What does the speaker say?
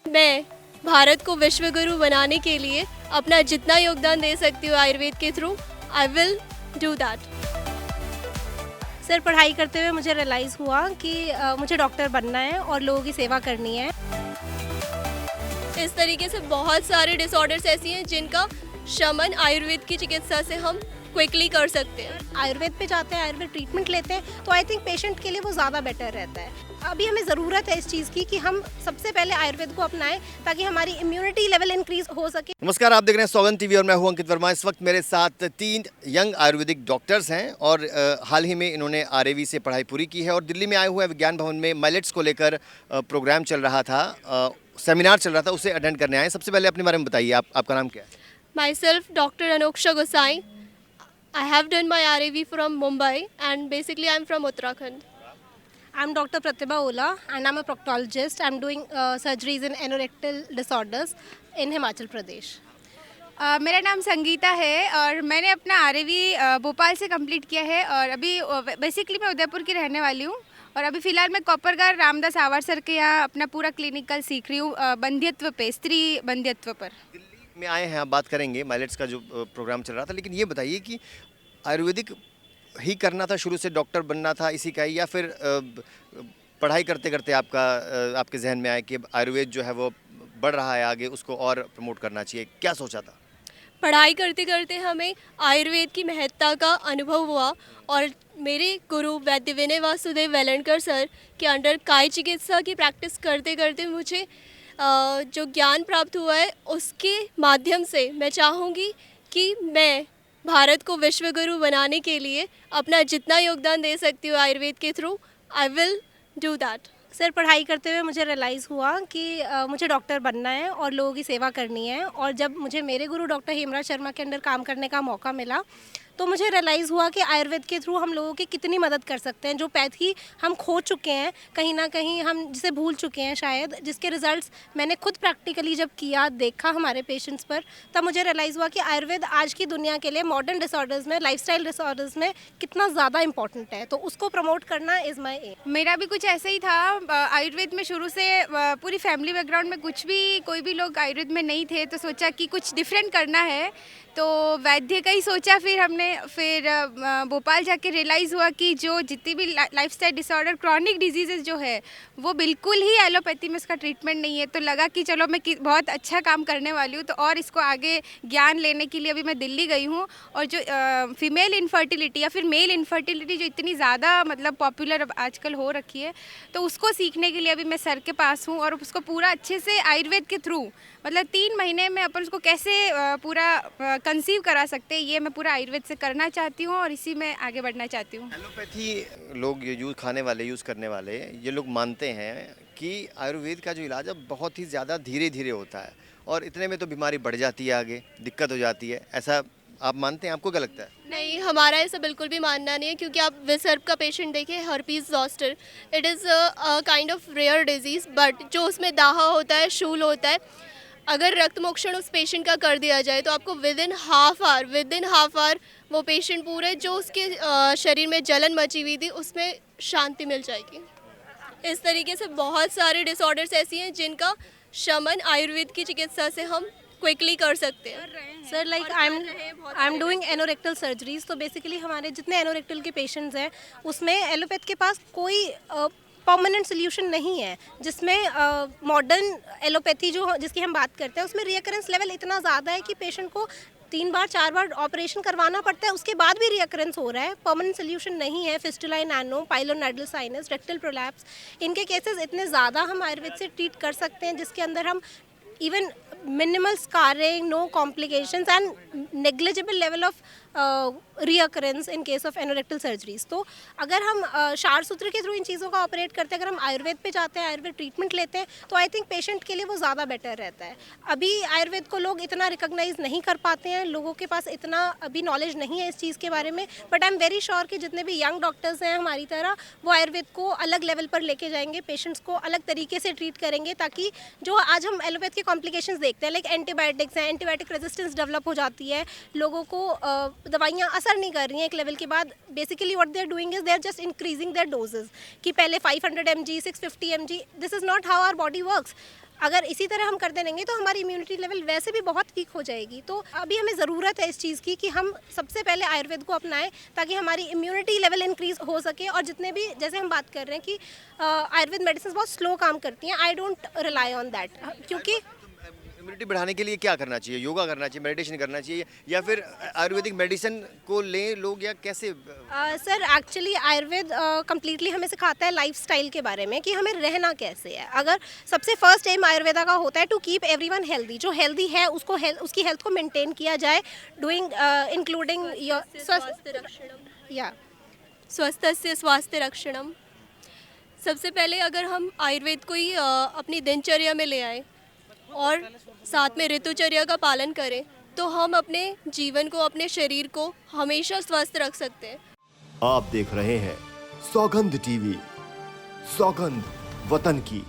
मैं भारत को विश्व गुरु बनाने के लिए अपना जितना योगदान दे सकती हूँ आयुर्वेद के through, I will do that. Sir, पढ़ाई करते हुए मुझे रियलाइज़ हुआ कि मुझे डॉक्टर बनना है और लोगों की सेवा करनी है। इस तरीके से बहुत सारे डिसऑर्डर्स ऐसी हैं जिनका शमन आयुर्वेद की चिकित्सा से हम क्विकली कर सकते हैं। आयुर्वेद पे जाते हैं, आयुर्वेद ट्रीटमेंट लेते हैं, तो आई थिंक पेशेंट के लिए वो ज़्यादा बेटर रहता है। अभी हमें ज़रूरत है इस चीज़ की कि हम सबसे पहले आयुर्वेद को अपनाएं ताकि हमारी इम्यूनिटी लेवल इंक्रीज हो सके। नमस्कार, आप देख रहे हैं सौगंध टीवी और मैं हूं अंकित वर्मा। इस वक्त मेरे साथ 3 यंग आयुर्वेदिक डॉक्टर्स हैं और हाल ही में इन्होंने आरएवी से पढ़ाई पूरी की है और दिल्ली में आए हुए विज्ञान भवन में माइलेट्स को लेकर प्रोग्राम चल रहा था, सेमिनार चल रहा था, उसे अटेंड करने आए। सबसे पहले अपने बारे में बताइए, आपका नाम क्या है? Myself doctor Anoksha Gosai. I have done my RAV from Mumbai and basically I'm from Uttarakhand. I'm Dr. Pratibha Ola and I'm a proctologist. I'm doing surgeries in anorectal disorders in Himachal Pradesh. मेरा नाम संगीता है और मैंने अपना आरएवी भोपाल से complete किया है और अभी बेसिकली मैं उदयपुर की रहने वाली हूँ और अभी फ़िलहाल मैं कोपरगार रामदास आवर सर के यहाँ अपना पूरा क्लिनिकल सीख रही हूँ बंध्यत्व पे, स्त्री बंध्यत्व पर। दिल्ली में आए हैं, आप बात करेंगे माइलेट्स का जो प्रोग्राम चल रहा था, लेकिन ये बताइए कि आयुर्वेदिक ही करना था, शुरू से डॉक्टर बनना था इसी का ही, या फिर पढ़ाई करते करते आपके जहन में आया कि आयुर्वेद जो है वो बढ़ रहा है आगे, उसको और प्रमोट करना चाहिए? क्या सोचा था? पढ़ाई करते करते हमें आयुर्वेद की महत्ता का अनुभव हुआ और मेरे गुरु वैद्य विनय वासुदेव वेलणकर सर के अंडर काय चिकित्सा की प्रैक्टिस करते करते मुझे जो ज्ञान प्राप्त हुआ है उसके माध्यम से मैं चाहूँगी कि मैं भारत को विश्व गुरु बनाने के लिए अपना जितना योगदान दे सकती हूँ आयुर्वेद के through, I will do that. Sir, पढ़ाई करते हुए मुझे रियलाइज़ हुआ कि मुझे डॉक्टर बनना है और लोगों की सेवा करनी है, और जब मुझे मेरे गुरु डॉक्टर हेमराज शर्मा के अंडर काम करने का मौका मिला तो मुझे रियलाइज़ हुआ कि आयुर्वेद के थ्रू हम लोगों की कितनी मदद कर सकते हैं। जो पैथी हम खो चुके हैं, कहीं ना कहीं हम जिसे भूल चुके हैं शायद, जिसके रिजल्ट्स मैंने खुद प्रैक्टिकली जब किया, देखा हमारे पेशेंट्स पर, तब मुझे रियलाइज़ हुआ कि आयुर्वेद आज की दुनिया के लिए मॉडर्न डिसऑर्डर्स में, लाइफस्टाइल डिसऑर्डर्स में कितना ज़्यादा इंपॉर्टेंट है। तो उसको प्रमोट करना इज़ माई एम। मेरा भी कुछ ऐसा ही था। आयुर्वेद में शुरू से पूरी फैमिली बैकग्राउंड में कोई भी लोग आयुर्वेद में नहीं थे, तो सोचा कि कुछ डिफरेंट करना है, तो वैद्य का ही सोचा। फिर भोपाल जाके रियलाइज़ हुआ कि जो जितनी भी लाइफस्टाइल डिसऑर्डर, क्रॉनिक डिजीज़ेस जो है वो बिल्कुल ही एलोपैथी में इसका ट्रीटमेंट नहीं है। तो लगा कि चलो मैं बहुत अच्छा काम करने वाली हूँ, तो और इसको आगे ज्ञान लेने के लिए अभी मैं दिल्ली गई हूँ। और जो फीमेल इनफर्टिलिटी या फिर मेल इनफर्टिलिटी जो इतनी ज़्यादा मतलब पॉपुलर अब आजकल हो रखी है, तो उसको सीखने के लिए अभी मैं सर के पास हूँ और उसको पूरा अच्छे से आयुर्वेद के थ्रू, मतलब 3 महीने में अपन उसको कैसे पूरा कंसीव करा सकते हैं, ये मैं पूरा आयुर्वेद से करना चाहती हूँ और इसी में आगे बढ़ना चाहती हूँ। एलोपैथी लोग यूज़ करने वाले ये लोग मानते हैं कि आयुर्वेद का जो इलाज है बहुत ही ज़्यादा धीरे धीरे होता है और इतने में तो बीमारी बढ़ जाती है, आगे दिक्कत हो जाती है। ऐसा आप मानते हैं? आपको क्या लगता है? नहीं, हमारा ऐसा बिल्कुल भी मानना नहीं है, क्योंकि आप विसर्प का पेशेंट देखिए, herpes zoster, it is a kind of rare disease, but जो उसमें दाहा होता है, शूल होता है, अगर रक्त मोक्षण उस पेशेंट का कर दिया जाए तो आपको विद इन हाफ आवर वो पेशेंट पूरे जो उसके शरीर में जलन मची हुई थी उसमें शांति मिल जाएगी। इस तरीके से बहुत सारे डिसऑर्डर्स ऐसी हैं जिनका शमन आयुर्वेद की चिकित्सा से हम क्विकली कर सकते हैं। Sir, like I am doing anorectal surgeries, तो बेसिकली हमारे जितने एनोरेक्टल के पेशेंट्स हैं उसमें एलोपैथ के पास कोई परमानेंट सोल्यूशन नहीं है, जिसमें मॉडर्न एलोपैथी जिसकी हम बात करते हैं उसमें रिकरेंस लेवल इतना ज़्यादा है कि पेशेंट को 3 बार 4 बार ऑपरेशन करवाना पड़ता है, उसके बाद भी रिकरेंस हो रहा है। परमानेंट सोल्यूशन नहीं है। फिस्टुला इन एनो, पाइलोनेडल साइनस, रेक्टल प्रोलैप्स, इनके केसेस इतने ज़्यादा हम आयुर्वेद से ट्रीट कर सकते हैं, जिसके अंदर हम even minimal scarring, no complications and negligible level of reoccurrence in case of anorectal surgeries। तो अगर हम क्षार सूत्र के थ्रू इन चीज़ों का ऑपरेट करते हैं, अगर हम आयुर्वेद पे जाते हैं, आयुर्वेद ट्रीटमेंट लेते हैं, तो आई थिंक पेशेंट के लिए वो ज़्यादा बेटर रहता है। अभी आयुर्वेद को लोग इतना रिकॉग्नाइज नहीं कर पाते हैं, लोगों के पास इतना अभी नॉलेज नहीं है इस चीज़ के बारे में, but I am very sure कि जितने भी यंग डॉक्टर्स हैं हमारी तरह, वो आयुर्वेद को अलग लेवल पर लेके जाएंगे, पेशेंट्स को अलग तरीके से ट्रीट करेंगे, ताकि जो आज हम एलोपैथ के कॉम्प्लिकेशंस देखते हैं, लाइक एंटीबायोटिक्स हैं, एंटीबायोटिक रेजिस्टेंस डेवलप हो जाती है, लोगों को दवाइयाँ असर नहीं कर रही हैं एक लेवल के बाद। Basically what they are doing is they are just increasing their doses, कि पहले 500 mg 650 mg, this is not how our body works. अगर इसी तरह हम करते रहेंगे तो हमारी इम्यूनिटी लेवल वैसे भी बहुत वीक हो जाएगी। तो अभी हमें ज़रूरत है इस चीज़ की कि हम सबसे पहले आयुर्वेद को अपनाएं ताकि हमारी इम्यूनिटी लेवल इंक्रीज़ हो सके। और जितने भी जैसे हम बात कर रहे हैं कि आयुर्वेद मेडिसिन बहुत स्लो काम करती हैं, I don't rely on that, क्योंकि इम्यूनिटी बढ़ाने के लिए क्या करना चाहिए? योगा करना चाहिए, मेडिटेशन करना चाहिए, या फिर आयुर्वेदिक मेडिसिन को लें लोग, या कैसे? सर एक्चुअली आयुर्वेद कम्प्लीटली हमें सिखाता है लाइफस्टाइल के बारे में कि हमें रहना कैसे है। अगर सबसे फर्स्ट एम आयुर्वेदा का होता है टू कीप एवरीवन हेल्दी, जो हेल्दी है उसको उसकी हेल्थ को मेंटेन किया जाए, डूइंग इंक्लूडिंग या स्वस्थस्य स्वास्थ्य रक्षणम। सबसे पहले अगर हम आयुर्वेद को ही अपनी दिनचर्या में ले आए और साथ में ऋतुचर्या का पालन करें तो हम अपने जीवन को, अपने शरीर को हमेशा स्वस्थ रख सकते हैं। आप देख रहे हैं सौगंध टीवी, सौगंध वतन की।